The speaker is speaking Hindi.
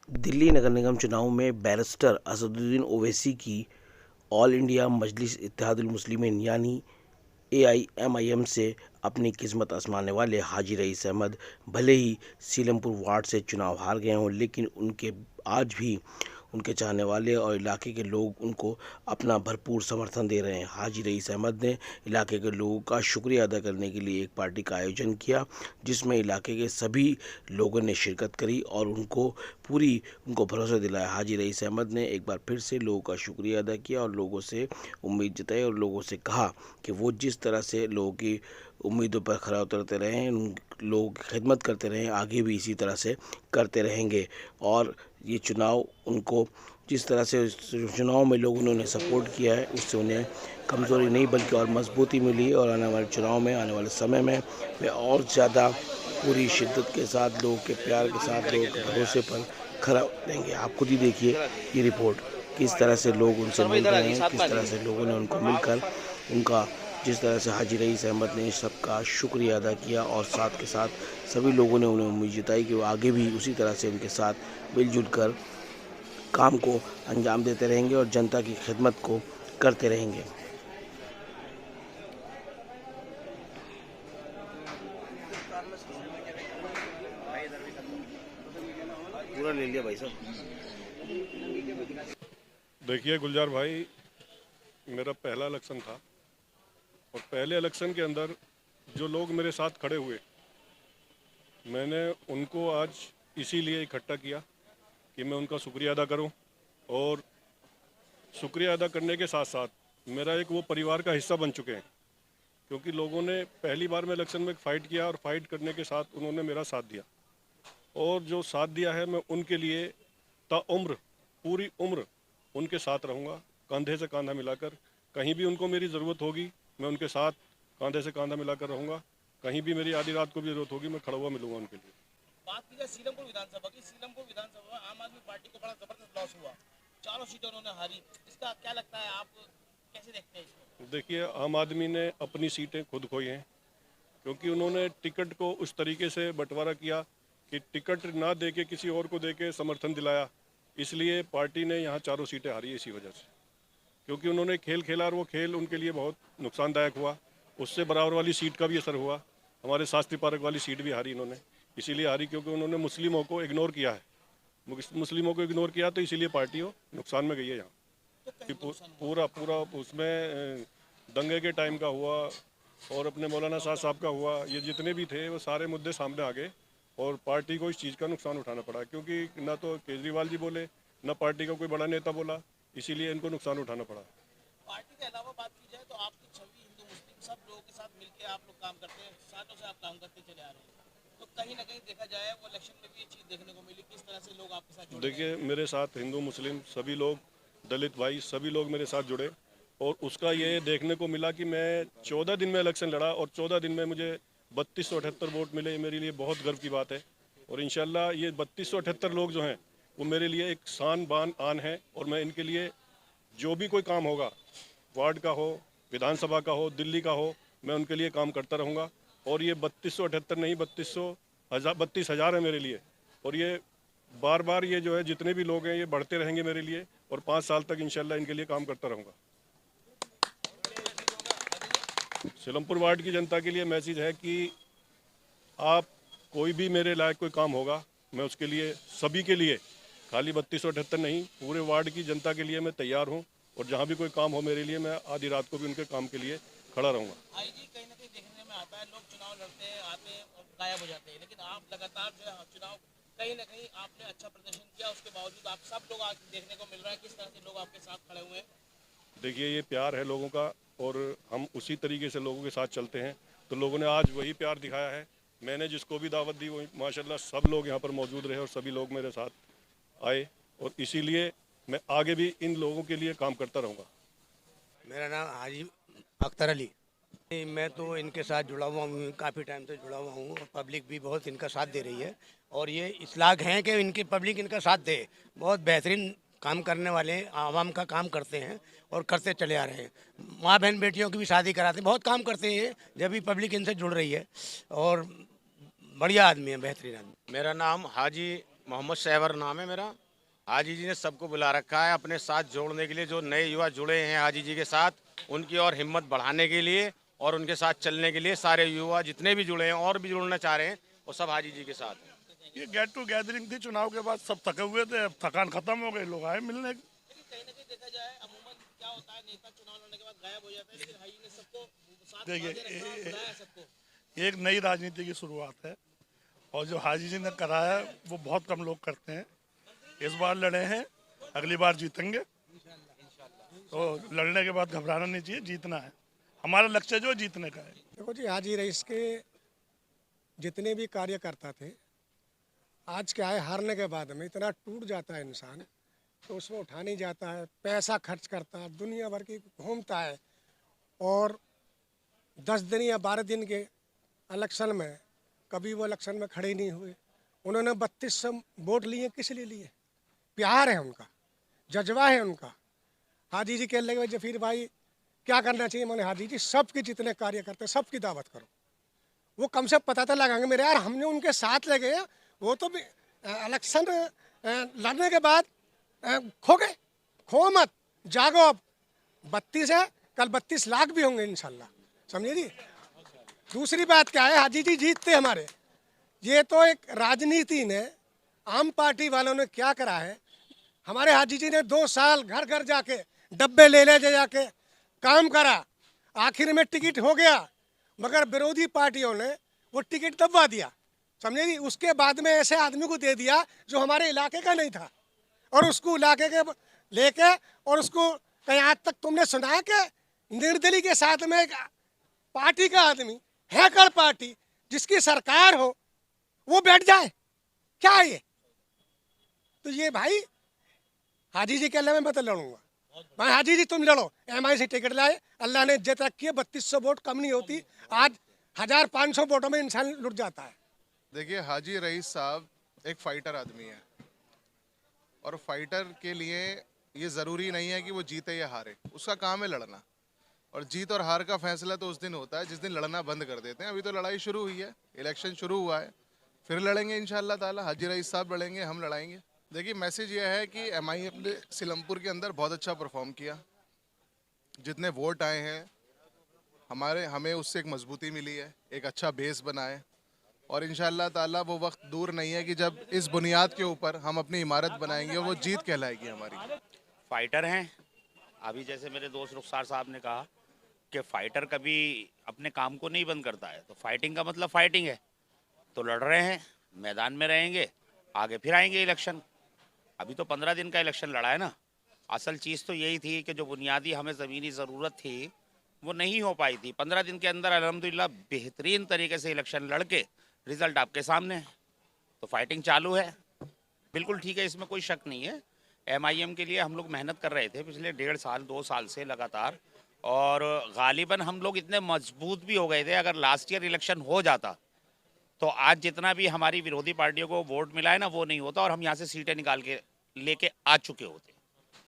दिल्ली नगर निगम चुनाव में बैरिस्टर असदुद्दीन ओवैसी की ऑल इंडिया मजलिस इत्तेहादुल मुस्लिमीन यानी एआईएमआईएम से अपनी किस्मत आजमाने वाले हाजी रईस अहमद भले ही सीलमपुर वार्ड से चुनाव हार गए हों, लेकिन उनके आज भी उनके चाहने वाले और इलाके के लोग उनको अपना भरपूर समर्थन दे रहे हैं। हाजी रईस अहमद ने इलाके के लोगों का शुक्रिया अदा करने के लिए एक पार्टी का आयोजन किया, जिसमें इलाके के सभी लोगों ने शिरकत करी और उनको भरोसा दिलाया। हाजी रईस अहमद ने एक बार फिर से लोगों का शुक्रिया अदा किया और लोगों से उम्मीद जताई और लोगों से कहा कि वो जिस तरह से लोगों की उम्मीदों पर खरा उतरते रहें, उन लोगों की खिदमत करते रहें, आगे भी इसी तरह से करते रहेंगे। और ये चुनाव उनको जिस तरह से चुनाव में लोगों ने उन्हें सपोर्ट किया है, उससे उन्हें कमज़ोरी नहीं बल्कि और मजबूती मिली और आने वाले चुनाव में, आने वाले समय में वे और ज़्यादा पूरी शिद्दत के साथ, लोगों के प्यार के साथ, लोगों के भरोसे पर खरा उतरेंगे। आप खुद ही देखिए ये रिपोर्ट, किस तरह से लोग उनसे मिल रहे हैं, किस तरह से लोगों ने उनको मिलकर उनका जिस तरह से हाजी रईस अहमद ने सबका शुक्रिया अदा किया और साथ के साथ सभी लोगों ने उन्हें उम्मीद जताई कि वो आगे भी उसी तरह से उनके साथ मिलजुल कर काम को अंजाम देते रहेंगे और जनता की खिदमत को करते रहेंगे। पूरा ले लिया भाई साहब। देखिए गुलजार भाई, मेरा पहला इलेक्शन था और पहले इलेक्शन के अंदर जो लोग मेरे साथ खड़े हुए, मैंने उनको आज इसीलिए इकट्ठा किया कि मैं उनका शुक्रिया अदा करूं और शुक्रिया अदा करने के साथ साथ मेरा एक वो परिवार का हिस्सा बन चुके हैं, क्योंकि लोगों ने पहली बार में इलेक्शन में फ़ाइट किया और फाइट करने के साथ उन्होंने मेरा साथ दिया और जो साथ दिया है मैं उनके लिए ताउम्र, पूरी उम्र उनके साथ रहूँगा, कंधे से कंधा मिलाकर। कहीं भी उनको मेरी ज़रूरत होगी मैं उनके साथ कंधे से कंधा मिलाकर रहूँगा। कहीं भी मेरी आधी रात को भी ज़रूरत होगी मैं खड़ा हुआ मिलूंगा उनके लिए। बात की जाए सीलमपुर विधानसभा की, सीलमपुर विधानसभा में आम आदमी पार्टी को बड़ा जबरदस्त लॉस हुआ, 4 सीटें उन्होंने हारी। इसका क्या लगता है, आप कैसे देखते हैं इसको? देखिए, आम आदमी ने अपनी सीटें खुद खोई हैं, क्योंकि उन्होंने टिकट को उस तरीके से बंटवारा किया कि टिकट ना दे के किसी और को दे के समर्थन दिलाया, इसलिए पार्टी ने यहाँ 4 सीटें हारी इसी वजह से। क्योंकि उन्होंने खेल खेला और वो खेल उनके लिए बहुत नुकसानदायक हुआ, उससे बराबर वाली सीट का भी असर हुआ। हमारे शास्त्री पार्क वाली सीट भी हारी इन्होंने, इसीलिए हारी क्योंकि उन्होंने मुस्लिमों को इग्नोर किया है। मुस्लिमों को इग्नोर किया तो इसीलिए पार्टी वो नुकसान में गई है यहाँ। कि पूरा पूरा उसमें दंगे के टाइम का हुआ और अपने मौलाना साहब का हुआ, ये जितने भी थे वो सारे मुद्दे सामने आ गए और पार्टी को इस चीज़ का नुकसान उठाना पड़ा, क्योंकि ना तो केजरीवाल जी बोले ना पार्टी का कोई बड़ा नेता बोला, इसीलिए इनको नुकसान उठाना पड़ा। पार्टी के अलावा बात की जाए तो आपकी छवि हिंदू मुस्लिम सब लोगों के साथ मिलकर आप लोग काम करते हैं, सालों से आप काम करते चले आ रहे हैं, तो कहीं ना कहीं देखा जाए वो इलेक्शन में भी ये चीज़ देखने को मिली, किस तरह से लोग आपके साथ जुड़ रहे हैं। देखिए, मेरे साथ हिंदू मुस्लिम सभी लोग, दलित भाई सभी लोग मेरे साथ जुड़े और उसका ये देखने को मिला कि मैं 14 दिन में इलेक्शन लड़ा और 14 दिन में मुझे 3278 वोट मिले। ये मेरे लिए बहुत गर्व की बात है और इंशाल्लाह ये 3278 लोग जो हैं वो मेरे लिए एक शान बान आन है और मैं इनके लिए जो भी कोई काम होगा, वार्ड का हो, विधानसभा का हो, दिल्ली का हो, मैं उनके लिए काम करता रहूँगा। और ये 3278 नहीं, 32,000 है मेरे लिए और ये बार बार ये जो है जितने भी लोग हैं ये बढ़ते रहेंगे मेरे लिए और 5 साल तक इंशाल्लाह इनके लिए काम करता रहूँगा। सीलमपुर वार्ड की जनता के लिए मैसेज है कि आप कोई भी मेरे लायक कोई काम होगा, मैं उसके लिए सभी के लिए, खाली 3278 नहीं, पूरे वार्ड की जनता के लिए मैं तैयार हूँ और जहाँ भी कोई काम हो मेरे लिए मैं आधी रात को भी उनके काम के लिए खड़ा रहूँगा। आई जी, कहीं ना कहीं देखने में आता है लोग चुनाव लड़ते हैं, आते हैं और गायब हो जाते हैं, लेकिन आप लगातार जो है चुनाव कहीं ना कहीं आपने अच्छा प्रदर्शन किया, उसके बावजूद आप सब लोग आज देखने को मिल रहा है, किस तरह से लोग आपके साथ खड़े हुए हैं। देखिए, ये प्यार है लोगों का और हम उसी तरीके से लोगों के साथ चलते हैं, तो लोगों ने आज वही प्यार दिखाया है। मैंने जिसको भी दावत दी वो माशाल्लाह सब लोग यहाँ पर मौजूद रहे और सभी लोग मेरे साथ आए और इसीलिए मैं आगे भी इन लोगों के लिए काम करता रहूँगा। मेरा नाम हाजी अख्तर अली। मैं तो इनके साथ जुड़ा हुआ हूँ, काफ़ी टाइम से जुड़ा हुआ हूँ और पब्लिक भी बहुत इनका साथ दे रही है और ये इस लायक हैं कि इनकी पब्लिक इनका साथ दे। बहुत बेहतरीन काम करने वाले, आवाम का काम करते हैं और करते चले आ रहे हैं। माँ बहन बेटियों की भी शादी कराते हैं, बहुत काम करते हैं जब भी पब्लिक इनसे जुड़ रही है और बढ़िया आदमी है, बेहतरीन आदमी। मेरा नाम हाजी मोहम्मद शहवर नाम है मेरा। हाजी जी ने सबको बुला रखा है अपने साथ जोड़ने के लिए। जो नए युवा जुड़े हैं हाजी जी के साथ, उनकी और हिम्मत बढ़ाने के लिए और उनके साथ चलने के लिए सारे युवा जितने भी जुड़े हैं और भी जुड़ना चाह रहे हैं, वो सब हाजी जी के साथ हैं। ये गेट टू गैदरिंग थी चुनाव के बाद, सब थके हुए थे, अब थकान खत्म हो गई, लोग आए मिलने। लेकिन कहीं ना कहीं देखा जाए अमूमन क्या होता है, नेता चुनाव लड़ने के बाद गायब हो जाता है, लेकिन हाजी ने सबको साथ देखिए, बांधे रखा और बुलाया सबको। एक नई राजनीति की शुरुआत है और जो हाजी जी ने कराया वो बहुत कम लोग करते हैं। इस बार लड़े हैं, अगली बार जीतेंगे। तो लड़ने के बाद घबराना नहीं चाहिए, जीतना है। हमारा लक्ष्य जो जीतने का है। देखो जी, हाजी रईस के जितने भी कार्यकर्ता थे, आज क्या है, हारने के बाद में इतना टूट जाता है इंसान, तो उसमें उठा नहीं जाता है, पैसा खर्च करता है, दुनिया भर की घूमता है, और 10 दिन या 12 दिन के इलेक्शन में कभी वो इलेक्शन में खड़े नहीं हुए। उन्होंने 3200 वोट लिए, किस लिए लिए? प्यार है उनका, जज्बा है उनका। हाजी जी कह लगे जफीर भाई क्या करना चाहिए, मैंने हाजी जी सबके जितने कार्यकर्ता सबकी दावत करो, वो कम से पता तो लगाएंगे मेरे यार, हमने उनके साथ ले गए, वो तो इलेक्शन लड़ने के बाद खो गए। खो मत, जागो। अब 32 है, कल 32 लाख भी होंगे इंशाल्लाह, समझे जी। दूसरी बात क्या है, हाजी जी जीतते हमारे, ये तो एक राजनीति ने, आम पार्टी वालों ने क्या करा है, हमारे हाजी जी ने 2 साल घर घर जाके डब्बे ले जाके काम करा, आखिर में टिकट हो गया, मगर विरोधी पार्टियों ने वो टिकट दबवा दिया, समझे जी। उसके बाद में ऐसे आदमी को दे दिया जो हमारे इलाके का नहीं था, और उसको इलाके के लेके, और उसको कहीं आज तक तुमने सुना है कि निर्दलीय के साथ में एक पार्टी का आदमी, हैकर पार्टी जिसकी सरकार हो, वो बैठ जाए? क्या है ये? तो ये भाई हाजी जी के अल्लाह में मैं तो लड़ूंगा भाई। हाजी जी तुम लड़ो, MI से टिकट लाए, अल्लाह ने इज्जत रखी है, 3200 वोट कम नहीं होती, आज 1500 वोटों में इंसान लुट जाता है। देखिए, हाजी रईस साहब एक फाइटर आदमी है, और फाइटर के लिए ये ज़रूरी नहीं है कि वो जीते या हारे, उसका काम है लड़ना। और जीत और हार का फैसला तो उस दिन होता है जिस दिन लड़ना बंद कर देते हैं। अभी तो लड़ाई शुरू हुई है, इलेक्शन शुरू हुआ है, फिर लड़ेंगे इंशाल्लाह ताला। हाजी रईस साहब लड़ेंगे, हम लड़ाएंगे। देखिए, मैसेज ये है कि MIM ने सिलमपुर के अंदर बहुत अच्छा परफॉर्म किया। जितने वोट आए हैं हमें उससे एक मजबूती मिली है, एक अच्छा बेस बना है, और इंशाल्लाह ताला वो वक्त दूर नहीं है कि जब इस बुनियाद के ऊपर हम अपनी इमारत बनाएंगे और वो जीत कहलाएगी हमारी। फाइटर हैं। अभी जैसे मेरे दोस्त रुखसार साहब ने कहा कि फाइटर कभी अपने काम को नहीं बंद करता है, तो फाइटिंग का मतलब फाइटिंग है। तो लड़ रहे हैं, मैदान में रहेंगे, आगे फिर आएंगे इलेक्शन। अभी तो 15 दिन का इलेक्शन लड़ा है ना। असल चीज़ तो यही थी कि जो बुनियादी हमें ज़मीनी ज़रूरत थी वो नहीं हो पाई थी। 15 दिन के अंदर अल्हम्दुलिल्लाह बेहतरीन तरीके से इलेक्शन लड़ के रिज़ल्ट आपके सामने है। तो फाइटिंग चालू है, बिल्कुल ठीक है, इसमें कोई शक नहीं है। MIM के लिए हम लोग मेहनत कर रहे थे पिछले 1.5 साल 2 साल से लगातार, और गालिबन हम लोग इतने मजबूत भी हो गए थे। अगर लास्ट ईयर इलेक्शन हो जाता तो आज जितना भी हमारी विरोधी पार्टियों को वोट मिला है ना, वो नहीं होता, और हम यहाँ से सीटें निकाल के लेके आ चुके होते।